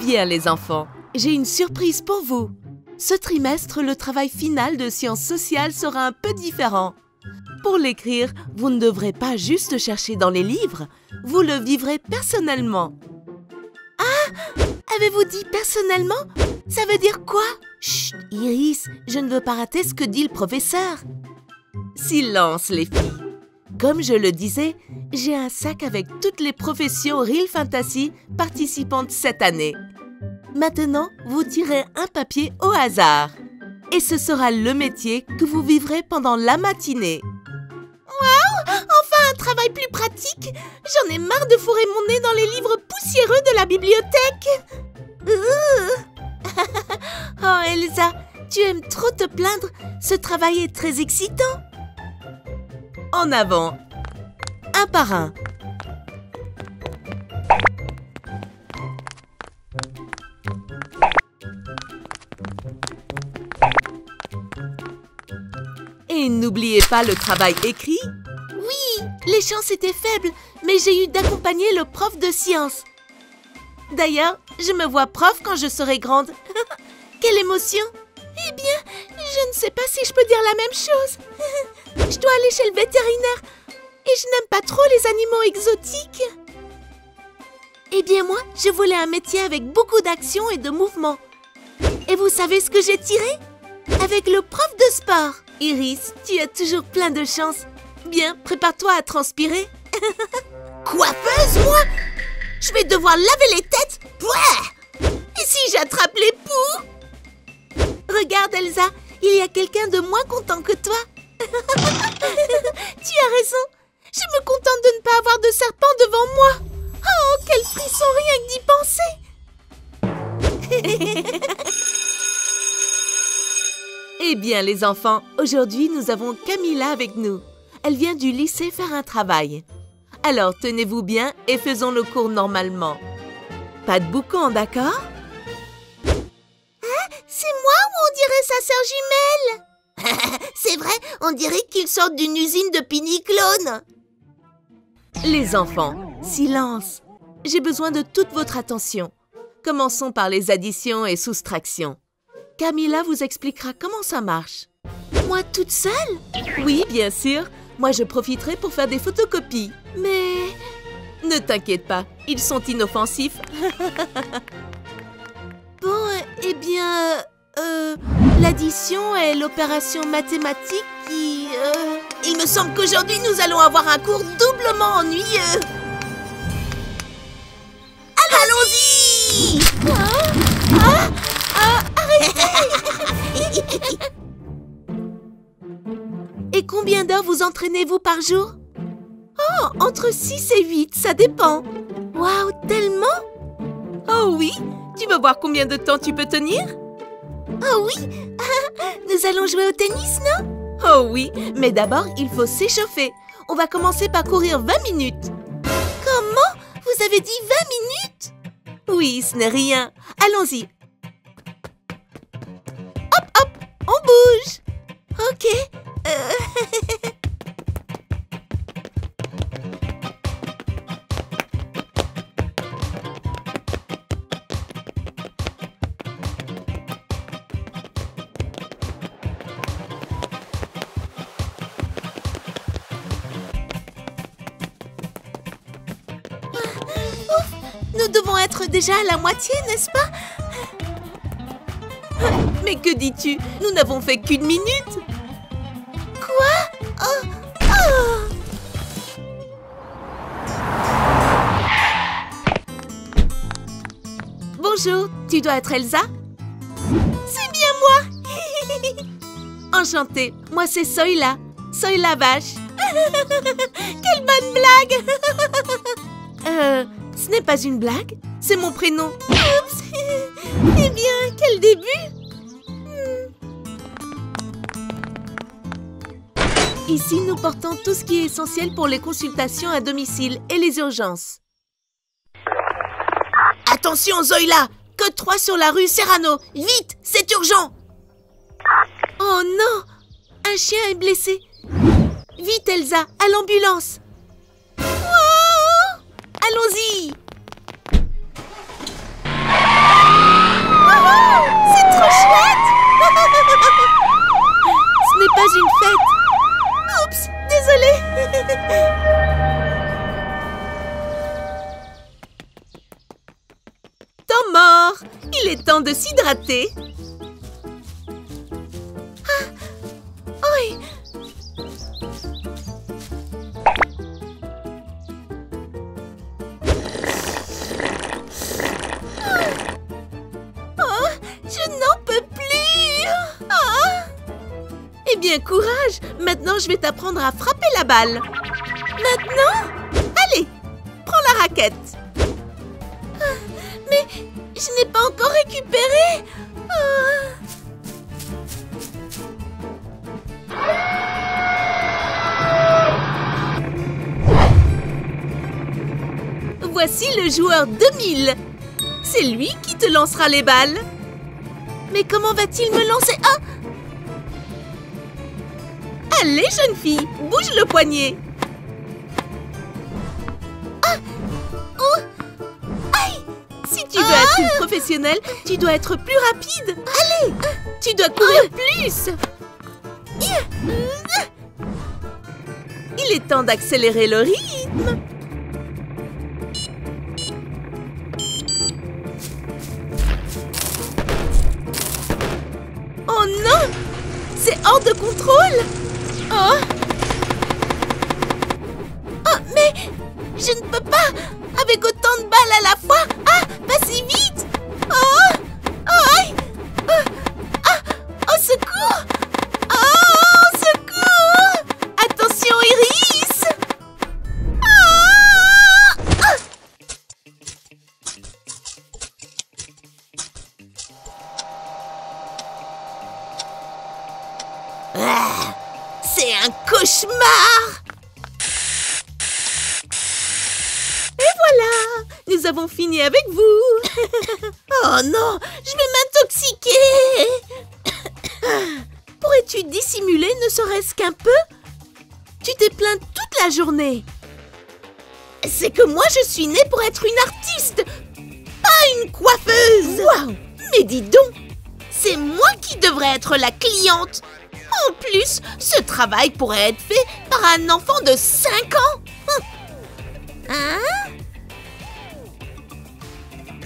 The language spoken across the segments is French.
Bien les enfants, j'ai une surprise pour vous. Ce trimestre, le travail final de sciences sociales sera un peu différent. Pour l'écrire, vous ne devrez pas juste chercher dans les livres, vous le vivrez personnellement. Ah! Avez-vous dit personnellement? Ça veut dire quoi? Chut, Iris, je ne veux pas rater ce que dit le professeur. Silence les filles. Comme je le disais, j'ai un sac avec toutes les professions Real Fantasy participantes cette année. Maintenant, vous tirez un papier au hasard. Et ce sera le métier que vous vivrez pendant la matinée. Waouh! Enfin un travail plus pratique! J'en ai marre de fourrer mon nez dans les livres poussiéreux de la bibliothèque. Oh Elsa, tu aimes trop te plaindre. Ce travail est très excitant. En avant, un par un. Et n'oubliez pas le travail écrit. Oui, les chances étaient faibles, mais j'ai eu d'accompagner le prof de sciences. D'ailleurs, je me vois prof quand je serai grande. Quelle émotion! Eh bien, je ne sais pas si je peux dire la même chose. Je dois aller chez le vétérinaire et je n'aime pas trop les animaux exotiques. Eh bien moi, je voulais un métier avec beaucoup d'action et de mouvement. Et vous savez ce que j'ai tiré? Avec le prof de sport. Iris, tu as toujours plein de chance. Bien, prépare-toi à transpirer. Coiffeuse, moi? Je vais devoir laver les têtes. Pouah! Et si j'attrape les poux? Regarde Elsa, il y a quelqu'un de moins content que toi. Tu as raison. Je me contente de ne pas avoir de serpent devant moi. Oh, quel frisson rien que d'y penser. Eh bien les enfants, aujourd'hui nous avons Camilla avec nous. Elle vient du lycée faire un travail. Alors tenez-vous bien et faisons le cours normalement. Pas de boucan, d'accord? C'est moi ou on dirait sa sœur jumelle? C'est vrai, on dirait qu'ils sortent d'une usine de piniclones. Les enfants, silence. J'ai besoin de toute votre attention. Commençons par les additions et soustractions. Camilla vous expliquera comment ça marche. Moi toute seule? Oui, bien sûr. Moi je profiterai pour faire des photocopies. Mais... ne t'inquiète pas, ils sont inoffensifs. Bon, eh bien... l'addition est l'opération mathématique qui... Il me semble qu'aujourd'hui, nous allons avoir un cours doublement ennuyeux. Allons-y! Arrêtez! Et combien d'heures vous entraînez-vous par jour? Oh, entre 6 et 8, ça dépend. Waouh, tellement? Oh oui? Tu veux voir combien de temps tu peux tenir? Oh oui? Nous allons jouer au tennis, non? Oh oui, mais d'abord, il faut s'échauffer. On va commencer par courir 20 minutes. Comment? Vous avez dit 20 minutes? Oui, ce n'est rien. Allons-y. Hop, hop, on bouge. Ok. Nous devons être déjà à la moitié, n'est-ce pas? Mais que dis-tu? Nous n'avons fait qu'une minute. Quoi? Oh, oh. Bonjour, tu dois être Elsa? C'est bien moi. Enchantée, moi c'est Soyla. Soyla vache. Quelle bonne blague. Ce n'est pas une blague, c'est mon prénom. Oups. Eh bien, quel début. Ici, nous portons tout ce qui est essentiel pour les consultations à domicile et les urgences. Attention, Zoïla! Code 3 sur la rue Serrano. Vite, c'est urgent! Oh non! Un chien est blessé. Vite, Elsa, à l'ambulance. Allons-y! Wow, c'est trop chouette! Ce n'est pas une fête. Oups, désolée. Temps mort. Il est temps de s'hydrater. Ah, oui. Oh, je n'en peux plus. Oh. Eh bien, courage. Maintenant, je vais t'apprendre à frapper la balle. Maintenant? Allez, prends la raquette. Ah, mais je n'ai pas encore récupéré. Ah. Voici le joueur 2000. C'est lui qui te lancera les balles. Mais comment va-t-il me lancer? Ah! Allez, jeune fille, bouge le poignet. Ah! Oh! Aïe! Si tu veux être une professionnelle, tu dois être plus rapide. Allez! Tu dois courir plus. Il est temps d'accélérer le rythme. Oh non! C'est hors de contrôle! Oh! Oh, mais je ne peux pas! Avec autant de balles à la fois! Ah! Pas si vite! Oh! Oh! Aïe! Ah! Au secours! Oh! Au secours! Attention, Iris! Ah! Ah! C'est un cauchemar! Et voilà! Nous avons fini avec vous! Oh non! Je vais m'intoxiquer! Pourrais-tu dissimuler ne serait-ce qu'un peu? Tu t'es plainte toute la journée! C'est que moi je suis née pour être une artiste! Pas une coiffeuse! Waouh! Mais dis donc! C'est moi qui devrais être la cliente! En plus, ce travail pourrait être fait par un enfant de 5 ans. Hein?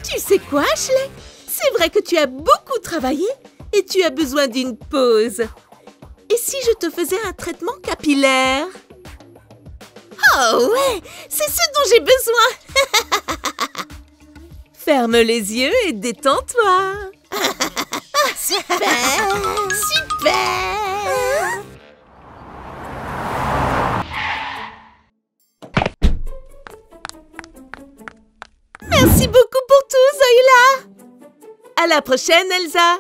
Tu sais quoi, Ashley? C'est vrai que tu as beaucoup travaillé et tu as besoin d'une pause. Et si je te faisais un traitement capillaire? Oh ouais, c'est ce dont j'ai besoin. Ferme les yeux et détends-toi. Super! Super! Merci beaucoup pour tout, Zoïla! À la prochaine, Elsa!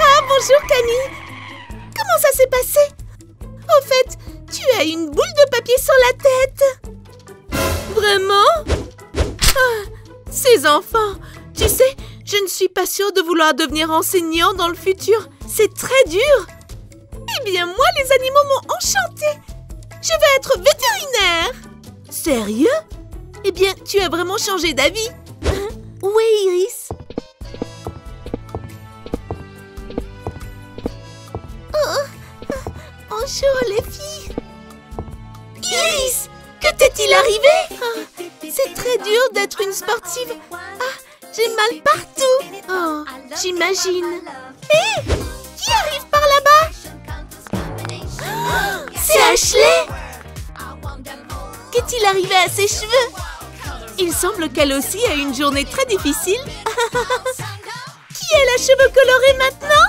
Ah, bonjour, Camille! Comment ça s'est passé? Au fait, tu as une boule de papier sur la tête! Vraiment? Ah, ces enfants! Tu sais, je ne suis pas sûre de vouloir devenir enseignant dans le futur. C'est très dur. Eh bien, moi, les animaux m'ont enchantée. Je vais être vétérinaire. Sérieux? Eh bien, tu as vraiment changé d'avis. Où est Iris? Oh, bonjour, les filles. Iris, que t'est-il arrivé? Oh, c'est très dur d'être une sportive. Ah, j'ai mal partout. Oh, j'imagine. Hé! Qui arrive par là-bas? Oh, c'est Ashley! Qu'est-il arrivé à ses cheveux? Il semble qu'elle aussi a une journée très difficile. Qui a la cheveux colorés maintenant?